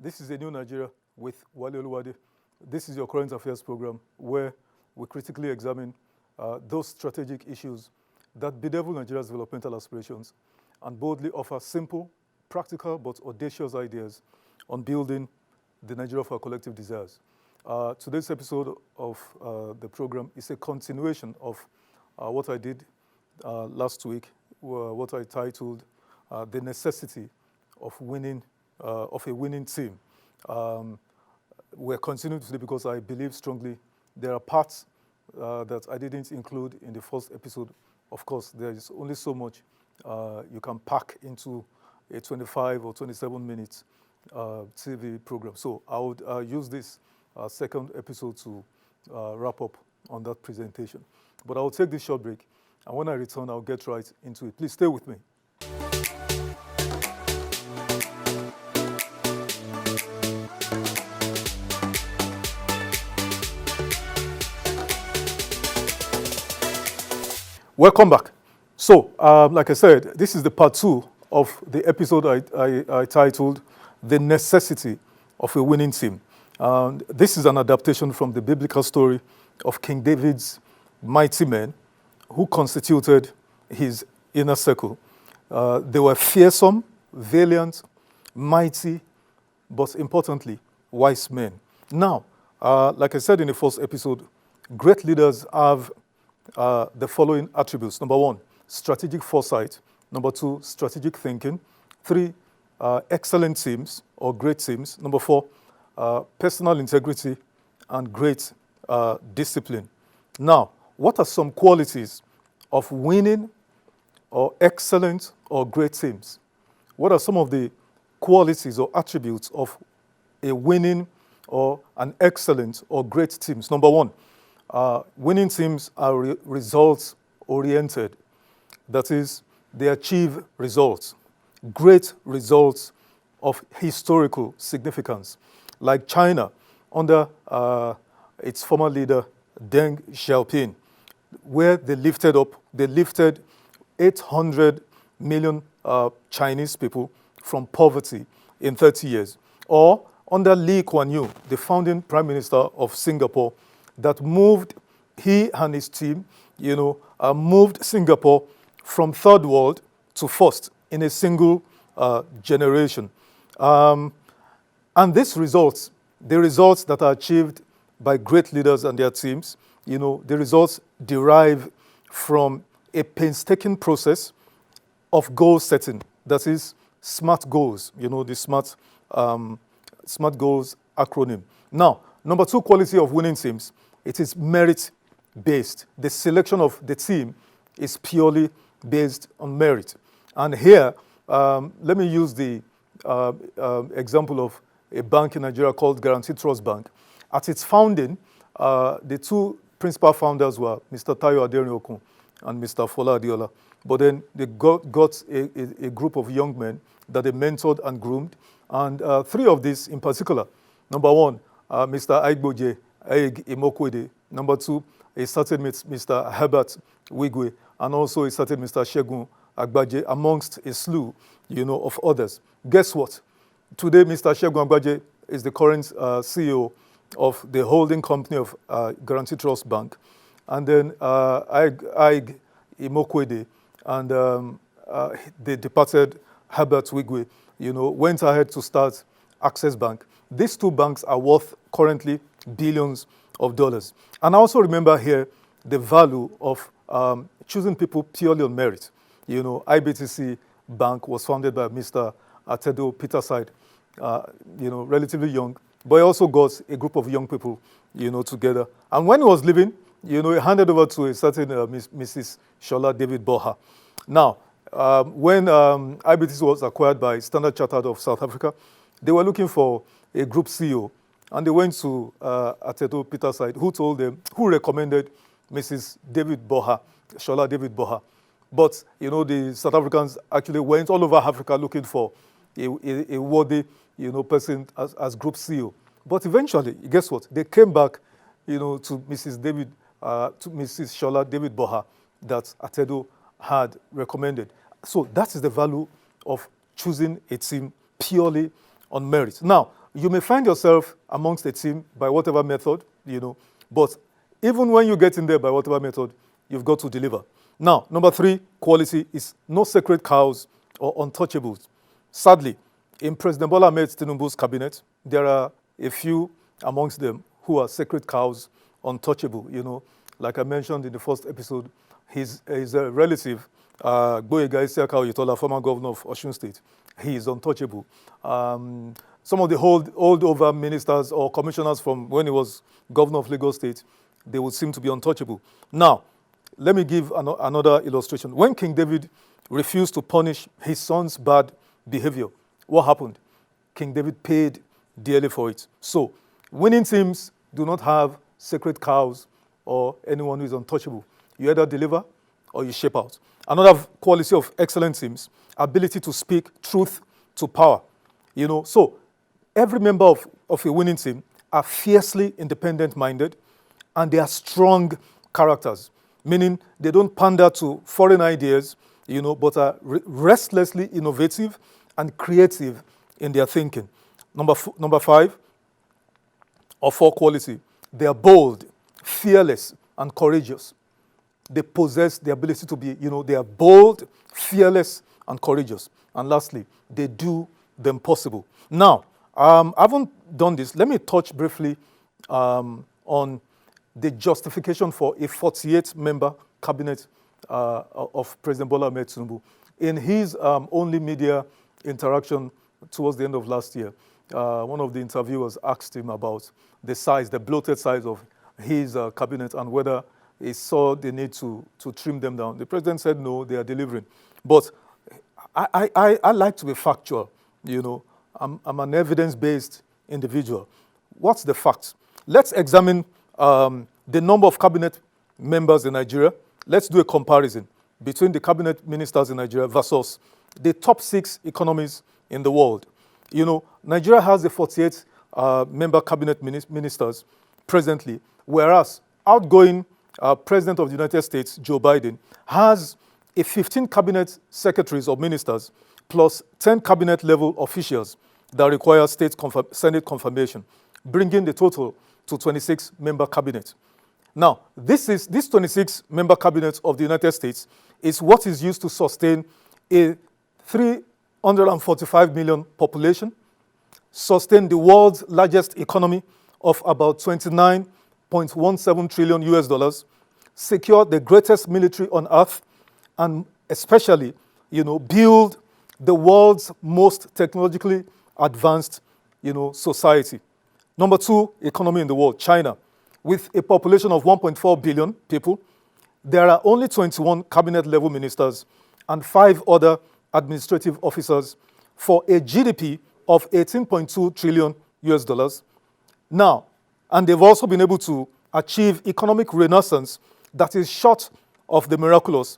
This is a new Nigeria with Wale Oluwade. This is your current affairs program where we critically examine those strategic issues that bedevil Nigeria's developmental aspirations and boldly offer simple, practical, but audacious ideas on building the Nigeria of our collective desires. Today's episode of the program is a continuation of what I did last week, what I titled The Necessity of Winning, of a Winning Team. We're continuing today because I believe strongly there are parts that I didn't include in the first episode. Of course, there is only so much you can pack into a 25 or 27 minutes TV program. So I would use this second episode to wrap up on that presentation. But I'll take this short break, and when I return, I'll get right into it. Please stay with me. Welcome back. So, like I said, this is the part 2 of the episode I titled The Necessity of a Winning Team. This is an adaptation from the biblical story of King David's mighty men who constituted his inner circle. They were fearsome, valiant, mighty, but importantly, wise men. Now, like I said in the first episode, great leaders have the following attributes. Number 1, strategic foresight. Number 2, strategic thinking. 3, excellent teams or great teams. Number 4, personal integrity and great discipline. Now, what are some qualities of winning or excellent or great teams? What are some of the qualities or attributes of a winning or an excellent or great teams? Number 1, winning teams are results-oriented. That is, they achieve results, great results of historical significance. Like China, under its former leader, Deng Xiaoping, where they lifted 800 million Chinese people from poverty in 30 years. Or under Lee Kuan Yew, the founding prime minister of Singapore, that moved, he and his team, moved Singapore from third world to first in a single generation. And these results, the results that are achieved by great leaders and their teams, the results derive from a painstaking process of goal setting. That is SMART goals, the SMART goals acronym. Now, number 2 quality of winning teams, it is merit-based. The selection of the team is purely based on merit. And here, let me use the example of a bank in Nigeria called Guaranty Trust Bank. At its founding, the 2 principal founders were Mr. Tayo Aderinokun and Mr. Fola Adiola. But then they got a group of young men that they mentored and groomed. And 3 of these in particular. Number 1, Mr. Aigboje Imokwede. Number 2, a certain Mr. Herbert Wigwe, and also a certain Mr. Shegun Agbaje, amongst a slew, of others. Guess what? Today, Mr. Shegun Agbaje is the current CEO of the holding company of Guaranty Trust Bank. And then Aig Imokwede and the departed Herbert Wigwe, went ahead to start Access Bank. These 2 banks are worth currently billions of dollars. And I also remember here the value of choosing people purely on merit. IBTC Bank was founded by Mr. Atedo Peterside, relatively young, but he also got a group of young people, together. And when he was leaving, he handed over to a certain Mrs. Shola David Boha. Now, when IBTC was acquired by Standard Chartered of South Africa, they were looking for a group CEO. And they went to Atedo Peterside, who recommended Mrs. David Boha, Shola David Boha. But, the South Africans actually went all over Africa looking for a worthy, person as group CEO. But eventually, guess what? They came back, to Mrs. Shola David Boha that Atedo had recommended. So that is the value of choosing a team purely on merit. Now, you may find yourself amongst a team by whatever method, but even when you get in there by whatever method, you've got to deliver. Now, number 3 quality is no sacred cows or untouchables. Sadly, in President Bola Ahmed Tinubu's cabinet, there are a few amongst them who are sacred cows, untouchable. Like I mentioned in the first episode, his relative, Gboyega Isiaka Oyetola, former governor of Osun State, he is untouchable. Some of the holdover ministers or commissioners from when he was governor of Lagos State, they would seem to be untouchable. Now, let me give another illustration. When King David refused to punish his son's bad behavior, what happened? King David paid dearly for it. So, winning teams do not have sacred cows or anyone who is untouchable. You either deliver or you shape out. Another quality of excellent teams, ability to speak truth to power. So every member of a winning team are fiercely independent-minded, and they are strong characters, meaning they don't pander to foreign ideas, but are restlessly innovative and creative in their thinking. Number 5, or 4 quality, they are bold, fearless, and courageous. They possess the ability to be, they are bold, fearless, and courageous. And lastly, they do the impossible. Now, I haven't done this. Let me touch briefly on the justification for a 48-member cabinet of President Bola Ahmed Tinubu. In his only media interaction towards the end of last year, one of the interviewers asked him about the bloated size of his cabinet and whether he saw the need to trim them down. The president said no, they are delivering. But I like to be factual. I'm an evidence-based individual. What's the fact? Let's examine the number of cabinet members in Nigeria. Let's do a comparison between the cabinet ministers in Nigeria versus the top 6 economies in the world. Nigeria has the 48 member cabinet ministers presently, whereas outgoing President of the United States, Joe Biden, has a 15 cabinet secretaries or ministers plus 10 cabinet-level officials that require Senate confirmation, bringing the total to 26-member cabinet. Now, this 26-member cabinet of the United States is what is used to sustain a 345 million population, sustain the world's largest economy of about $29.17 trillion US, secure the greatest military on earth, and especially, build the world's most technologically advanced, society. Number 2 economy in the world, China. With a population of 1.4 billion people, there are only 21 cabinet-level ministers and 5 other administrative officers for a GDP of $18.2 trillion US. Now, and they've also been able to achieve economic renaissance that is short of the miraculous,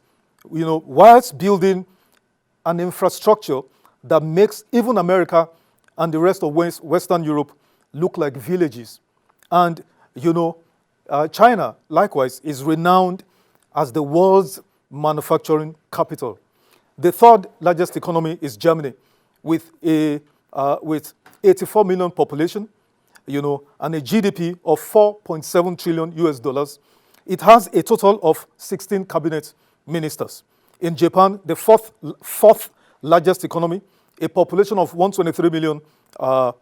whilst building an infrastructure that makes even America and the rest of Western Europe look like villages. And, China, likewise, is renowned as the world's manufacturing capital. The 3rd largest economy is Germany, with 84 million population, and a GDP of $4.7 trillion US. It has a total of 16 cabinet ministers. In Japan, the fourth largest economy, a population of 123 million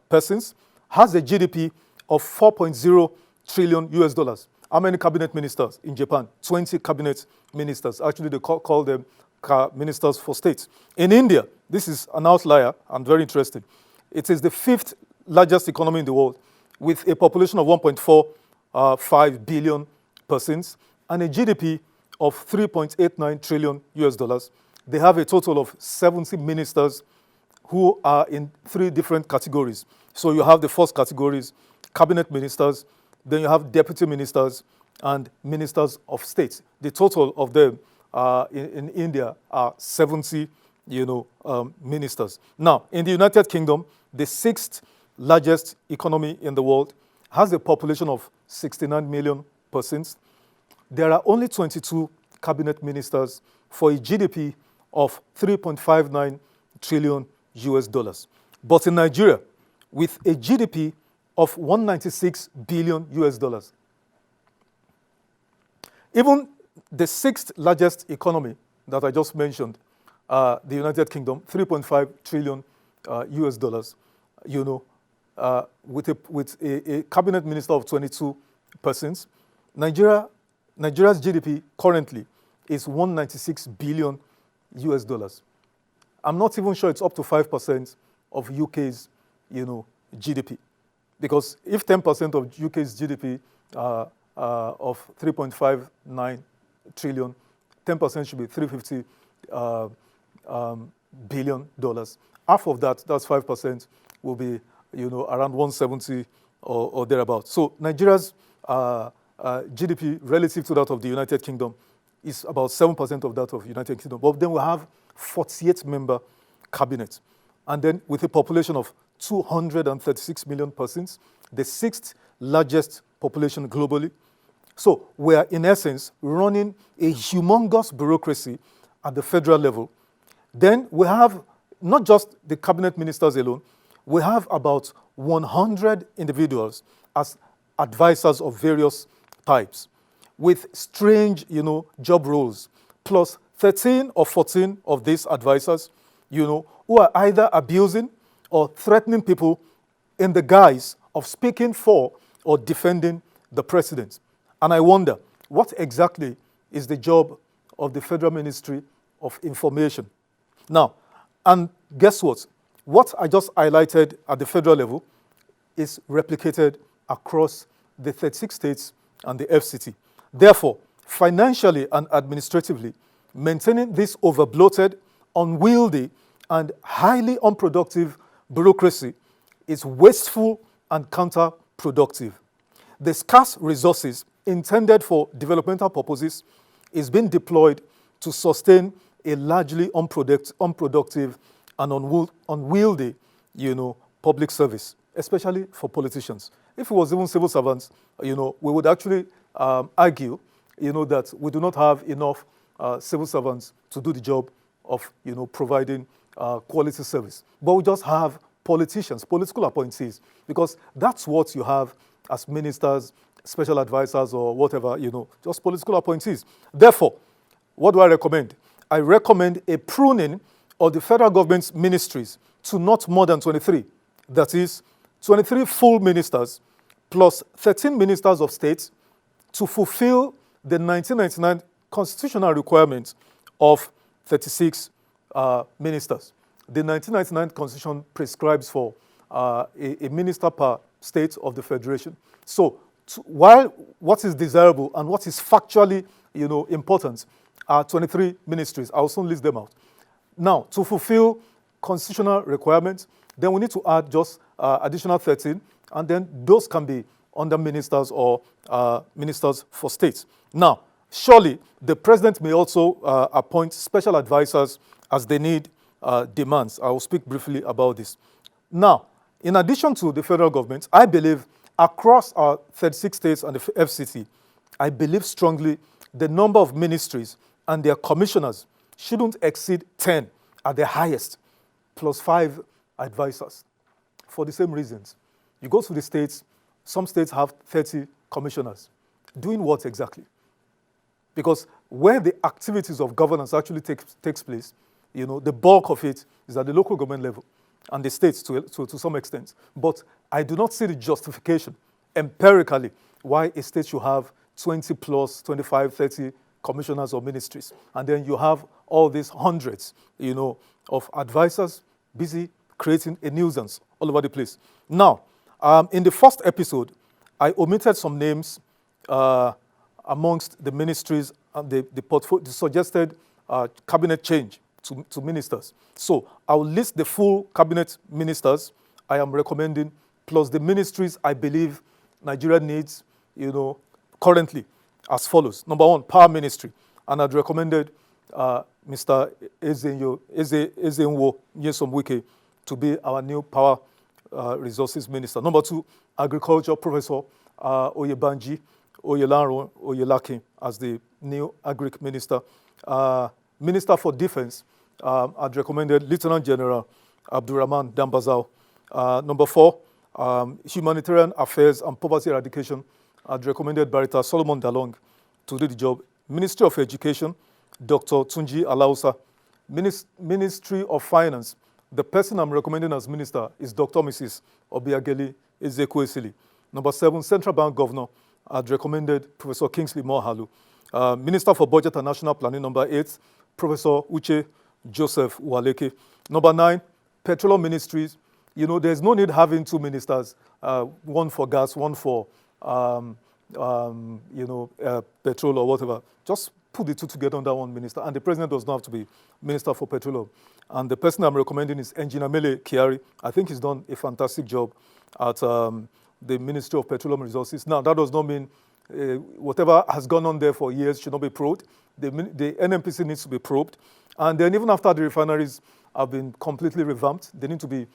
persons, has a GDP of $4.0 trillion US. How many cabinet ministers in Japan? 20 cabinet ministers. Actually, they call them ministers for states. In India, this is an outlier and very interesting. It is the 5th largest economy in the world with a population of 1.45 billion persons and a GDP of $3.89 trillion US. They have a total of 70 ministers who are in 3 different categories. So you have the first categories, cabinet ministers, then you have deputy ministers and ministers of state. The total of them in India are 70, ministers. Now, in the United Kingdom, the 6th largest economy in the world has a population of 69 million persons. There are only 22 cabinet ministers for a GDP of $3.59 trillion US. But in Nigeria, with a GDP of 196 billion US dollars. Even the sixth largest economy that I just mentioned, the United Kingdom, 3.5 trillion US dollars, with a cabinet minister of 22 persons. Nigeria's GDP currently is 196 billion US dollars. I'm not even sure it's up to 5% of UK's, GDP. Because if 10% of UK's GDP of 3.59 trillion, 10% should be 350 billion dollars. Half of that, that's 5%, will be, around 170 or thereabouts. So Nigeria's GDP relative to that of the United Kingdom is about 7% of that of the United Kingdom. But then we have 48-member cabinet. And then with a population of 236 million persons, the sixth largest population globally. So we are, in essence, running a humongous bureaucracy at the federal level. Then we have not just the cabinet ministers alone, we have about 100 individuals as advisors of various types with strange, job roles, plus 13 or 14 of these advisors, who are either abusing or threatening people in the guise of speaking for or defending the president. And I wonder, what exactly is the job of the Federal Ministry of Information? Now, and guess what? What I just highlighted at the federal level is replicated across the 36 states and the FCT. Therefore, financially and administratively, maintaining this overbloated, unwieldy, and highly unproductive bureaucracy is wasteful and counterproductive. The scarce resources intended for developmental purposes is being deployed to sustain a largely unproductive and unwieldy, public service, especially for politicians. If it was even civil servants, we would actually argue, that we do not have enough civil servants to do the job of, providing quality service. But we just have politicians, political appointees, because that's what you have as ministers, special advisors, or whatever, just political appointees. Therefore, what do I recommend? I recommend a pruning of the federal government's ministries to not more than 23. That is, 23 full ministers plus 13 ministers of state to fulfill the 1999 constitutional requirement of 36 ministers. The 1999 Constitution prescribes for a minister per state of the Federation. So while what is desirable and what is factually important are 23 ministries, I'll soon list them out. Now, to fulfill constitutional requirements, then we need to add just additional 13, and then those can be under ministers or ministers for states. Now, surely the president may also appoint special advisors as the need demands. I will speak briefly about this. Now, in addition to the federal government, I believe across our 36 states and the FCT, I believe strongly the number of ministries and their commissioners shouldn't exceed 10 at the highest, plus 5 advisors, for the same reasons. You go to the states, some states have 30 commissioners. Doing what exactly? Because where the activities of governance actually takes place, the bulk of it is at the local government level and the states to some extent. But I do not see the justification empirically why a state should have 20 plus, 25, 30 commissioners or ministries. And then you have all these hundreds, of advisors busy creating a nuisance all over the place. Now, in the first episode, I omitted some names amongst the ministries and the suggested cabinet change to ministers. So I'll list the full cabinet ministers I am recommending, plus the ministries I believe Nigeria needs, currently, as follows. Number 1, Power Ministry. And I'd recommended Mr. Ezenwo Nyesom-Wike to be our new Power Resources Minister. Number 2, Agriculture, Professor Oyebanji Oyelaro Oyelaki as the new Agric Minister. Minister for Defense, I'd recommended Lieutenant General Abdurrahman Dambazao. Number 4, Humanitarian Affairs and Poverty Eradication, I'd recommended Barrister Solomon Dalong to do the job. Ministry of Education, Dr. Tunji Alausa. Ministry of Finance, the person I'm recommending as minister is Dr. Mrs. Obiageli Ezekwesili. Number 7, Central Bank Governor, I'd recommended Professor Kingsley Mohalu. Minister for Budget and National Planning, number 8, Professor Uche Joseph Waleke. Number 9, Petroleum Ministries. You know, there's no need having 2 ministers, one for gas, one for, petrol or whatever. Just put the 2 together under one minister, and the president does not have to be minister for petroleum. And the person I'm recommending is Engineer Mele Kiari. I think he's done a fantastic job at the Ministry of Petroleum Resources. Now, that does not mean whatever has gone on there for years should not be probed. The NNPC needs to be probed. And then even after the refineries have been completely revamped, they need to be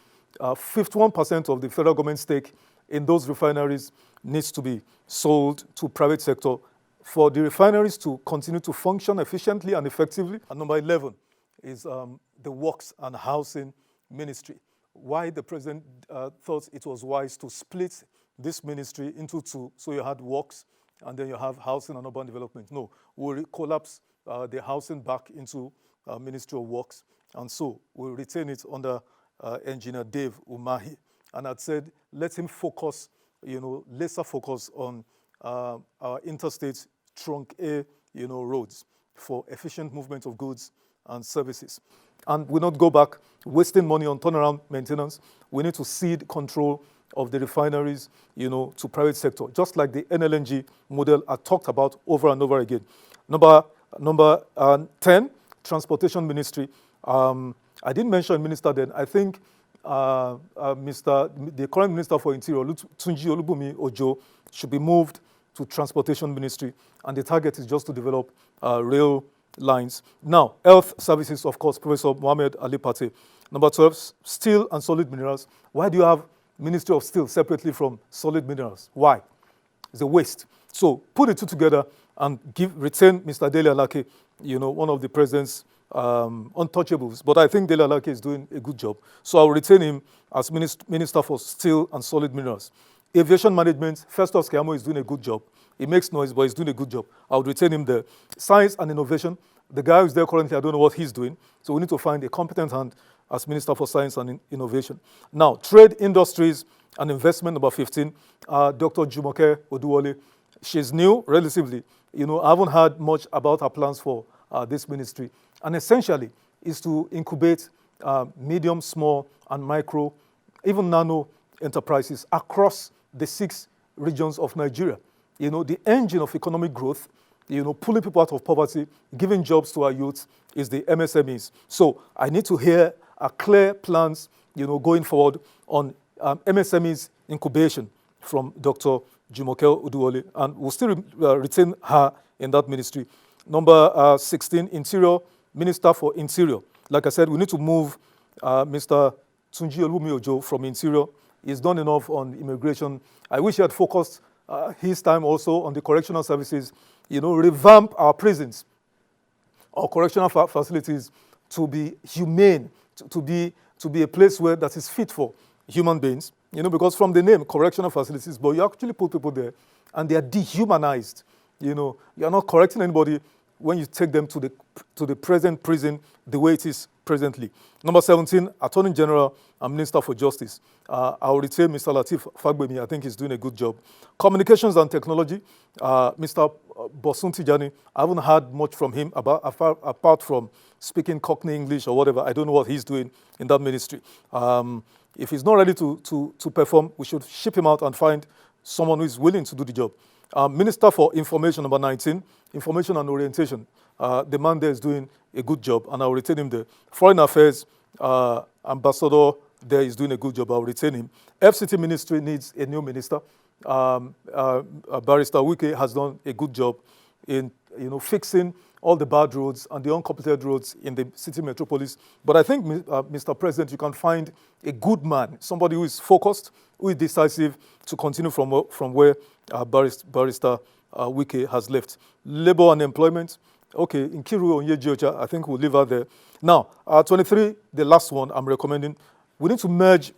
51% of the federal government stake in those refineries needs to be sold to private sector for the refineries to continue to function efficiently and effectively. And number 11 is the Works and Housing Ministry. Why the president thought it was wise to split this ministry into 2, so you had works and then you have housing and urban development. No, we'll collapse the housing back into Ministry of Works, and so we'll retain it under Engineer Dave Umahi. And I'd said, let him focus, laser focus on our interstate trunk A, roads for efficient movement of goods and services. And we not go back wasting money on turnaround maintenance. We need to cede control of the refineries, to private sector, just like the NLNG model I talked about over and over again. Number 10, Transportation Ministry. I didn't mention minister then. I think the current Minister for Interior, Tunji Olubumi Ojo, should be moved to Transportation Ministry, and the target is just to develop rail lines. Now, Health Services, of course, Professor Mohamed Ali Pate. Number 12, Steel and Solid Minerals. Why do you have Ministry of Steel separately from Solid Minerals? Why? It's a waste. So put the 2 together and retain Mr. Dele Alake, one of the president's untouchables. But I think Dele Alake is doing a good job. So I'll retain him as Minister for Steel and Solid Minerals. Aviation Management, Festus Keyamo is doing a good job. He makes noise, but he's doing a good job. I would retain him there. Science and Innovation, the guy who's there currently, I don't know what he's doing. So we need to find a competent hand as Minister for Science and Innovation. Now, Trade, Industries and Investment, number 15, Dr. Jumoke Oduwole. She's new, relatively. I haven't heard much about her plans for this ministry. And essentially, is to incubate medium, small, and micro, even nano enterprises across the 6 regions of Nigeria. The engine of economic growth, pulling people out of poverty, giving jobs to our youth is the MSMEs. So I need to hear clear plans, going forward on MSMEs incubation from Dr. Jumoke Oduwole, and we'll still retain her in that ministry. Number 16, Interior, Minister for Interior. Like I said, we need to move Mr. Tunji Olubumi Ojo from Interior. He's done enough on immigration. I wish he had focused his time also on the correctional services, revamp our prisons, our correctional facilities to be humane, to be a place where that is fit for human beings, because from the name, correctional facilities, but you actually put people there and they are dehumanized. You are not correcting anybody when you take them to the present prison the way it is presently. Number 17, Attorney General and Minister for Justice. I will retain Mr. Lateef Fagbemi. I think he's doing a good job. Communications and Technology, Mr. Bosun Tijani. I haven't heard much from him apart from speaking Cockney English or whatever. I don't know what he's doing in that ministry. If he's not ready to perform, we should ship him out and find someone who is willing to do the job. Minister for Information, number 19, Information and Orientation. The man there is doing a good job, and I will retain him there. Foreign Affairs, Ambassador there is doing a good job. I will retain him. FCT Ministry needs a new minister. Barrister Wike has done a good job in fixing all the bad roads and the uncompleted roads in the city metropolis. But I think, Mr. President, you can find a good man, somebody who is focused, who is decisive, to continue from where Barrister Wike has left. Labor and Employment, okay, Nkiru Onyejiocha, I think we'll leave her there. Now, 23, the last one I'm recommending, we need to merge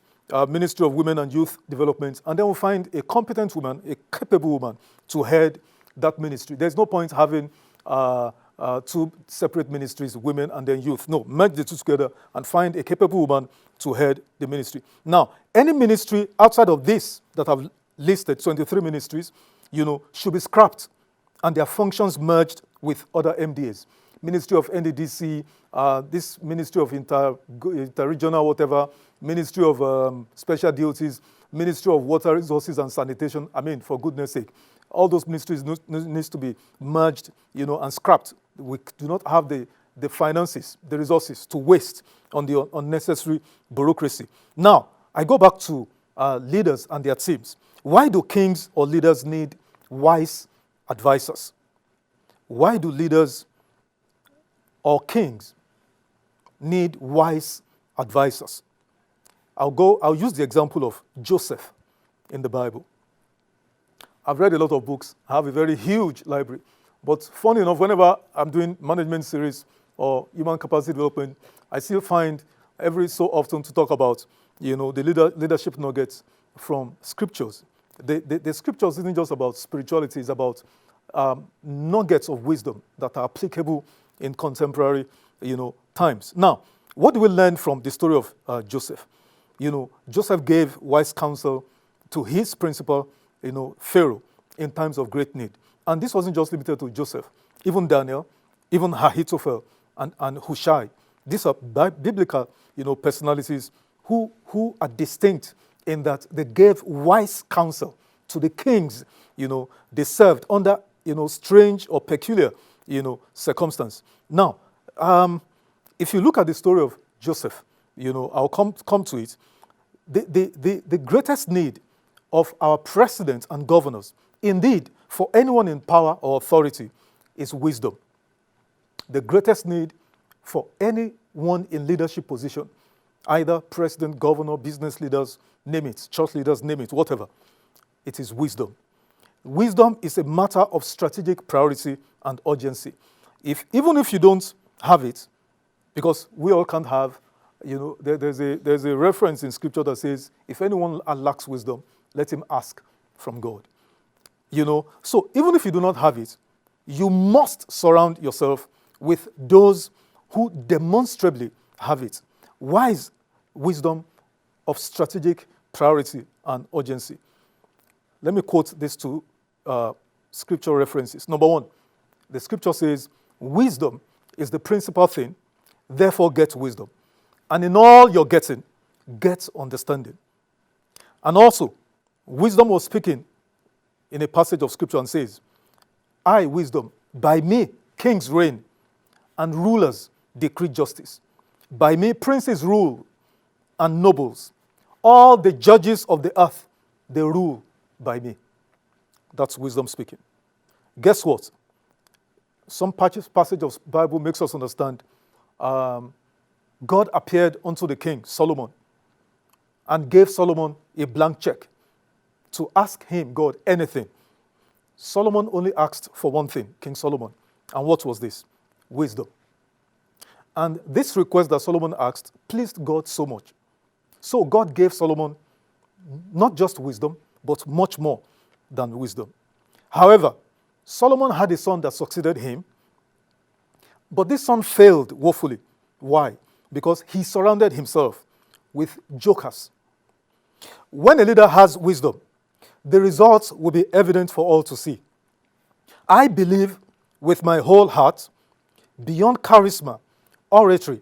Ministry of Women and Youth Development, and then we'll find a competent woman, a capable woman to head that ministry. There's no point having two separate ministries, women and then youth. No, merge the two together and find a capable woman to head the ministry. Now, any ministry outside of this that I've listed, 23 ministries, should be scrapped and their functions merged with other MDAs. Ministry of NDDC, this Ministry of Interregional whatever, Ministry of Special Duties, Ministry of Water Resources and Sanitation. I mean, for goodness sake, all those ministries needs to be merged, and scrapped. We do not have the finances, the resources to waste on the unnecessary bureaucracy. Now, I go back to leaders and their teams. Why do kings or leaders need wise advisors? Why do leaders or kings need wise advisors? I'll use the example of Joseph in the Bible. I've read a lot of books. I have a very huge library. But funny enough, whenever I'm doing management series or human capacity development, I still find every so often to talk about, the leadership nuggets from scriptures. The scriptures isn't just about spirituality, it's about nuggets of wisdom that are applicable in contemporary, times. Now, what do we learn from the story of Joseph? Joseph gave wise counsel to his principal, Pharaoh, in times of great need. And this wasn't just limited to Joseph. Even Daniel, even Ahithophel, and Hushai. These are biblical, personalities who are distinct in that they gave wise counsel to the kings, they served under, strange or peculiar, circumstance. Now, if you look at the story of Joseph, I'll come to it. The greatest need of our presidents and governors, indeed, for anyone in power or authority, is wisdom. The greatest need for anyone in leadership position, either president, governor, business leaders, name it, church leaders, name it, whatever, it is wisdom. Wisdom is a matter of strategic priority and urgency. Even if you don't have it, because we all can't have, there's a reference in scripture that says, if anyone lacks wisdom, let him ask from God. So even if you do not have it, you must surround yourself with those who demonstrably have it. Wise wisdom of strategic priority and urgency. Let me quote these two scripture references. Number one, the scripture says, wisdom is the principal thing, therefore get wisdom. And in all you're getting, get understanding. And also, wisdom was speaking in a passage of scripture and says, I, wisdom, by me kings reign and rulers decree justice. By me princes rule and nobles. All the judges of the earth, they rule by me. That's wisdom speaking. Guess what? Some passage of Bible makes us understand God appeared unto the king, Solomon, and gave Solomon a blank check to ask him, God, anything. Solomon only asked for one thing, King Solomon. And what was this? Wisdom. And this request that Solomon asked pleased God so much. So God gave Solomon not just wisdom, but much more than wisdom. However, Solomon had a son that succeeded him, but this son failed woefully. Why? Because he surrounded himself with jokers. When a leader has wisdom, the results will be evident for all to see. I believe with my whole heart, beyond charisma, oratory,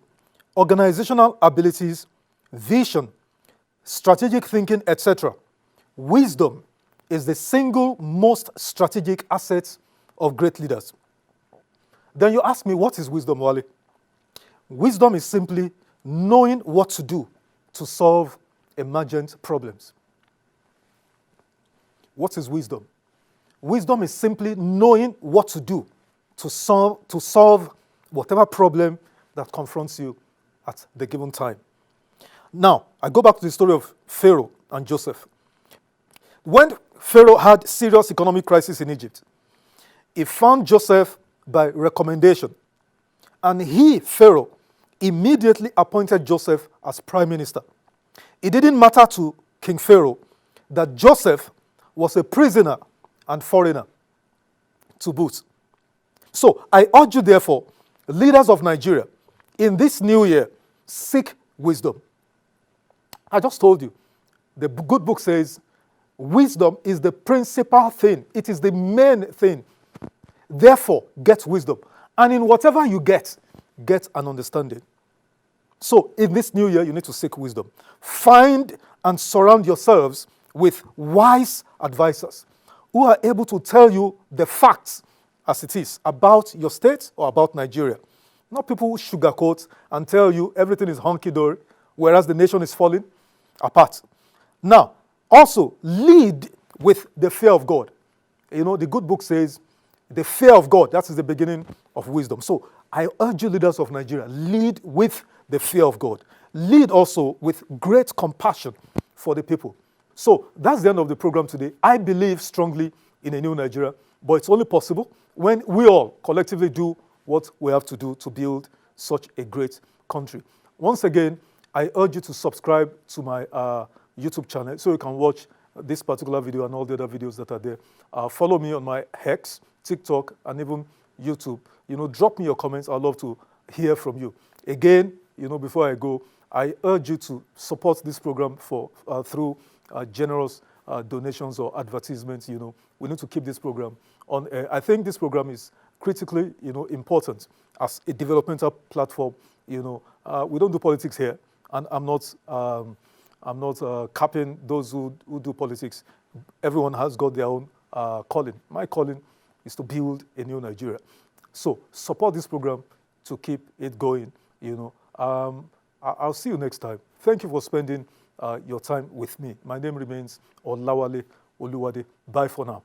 organizational abilities, vision, strategic thinking, etc., wisdom is the single most strategic asset of great leaders. Then you ask me, what is wisdom, Wale? Wisdom is simply knowing what to do to solve emergent problems. What is wisdom? Wisdom is simply knowing what to do to solve whatever problem that confronts you at the given time. Now, I go back to the story of Pharaoh and Joseph. When Pharaoh had serious economic crisis in Egypt, he found Joseph by recommendation. And he, Pharaoh, immediately appointed Joseph as prime minister. It didn't matter to King Pharaoh that Joseph was a prisoner and foreigner to boot. So I urge you, therefore, leaders of Nigeria, in this new year, seek wisdom. I just told you, the good book says, wisdom is the principal thing. It is the main thing. Therefore, get wisdom. And in whatever you get an understanding. So in this new year, you need to seek wisdom. Find and surround yourselves with wise advisors who are able to tell you the facts as it is about your state or about Nigeria. Not people who sugarcoat and tell you everything is hunky-dory, whereas the nation is falling apart. Now, also, lead with the fear of God. You know, the good book says, the fear of God, that is the beginning of wisdom. So I urge you, leaders of Nigeria, lead with the fear of God. Lead also with great compassion for the people. So that's the end of the program today. I believe strongly in a new Nigeria, but it's only possible when we all collectively do what we have to do to build such a great country. Once again, I urge you to subscribe to my YouTube channel so you can watch this particular video and all the other videos that are there. Follow me on my X, TikTok, and even YouTube. You know, drop me your comments. I'd love to hear from you. Again, you know, before I go, I urge you to support this program through generous donations or advertisements. You know, we need to keep this program on air. I think this program is critically, you know, important as a developmental platform. You know, we don't do politics here, and I'm not capping those who do politics. Everyone has got their own calling. My calling is to build a new Nigeria. So support this program to keep it going. You know, I'll see you next time. Thank you for spending your time with me. My name remains Olawale Oluwade. Bye for now.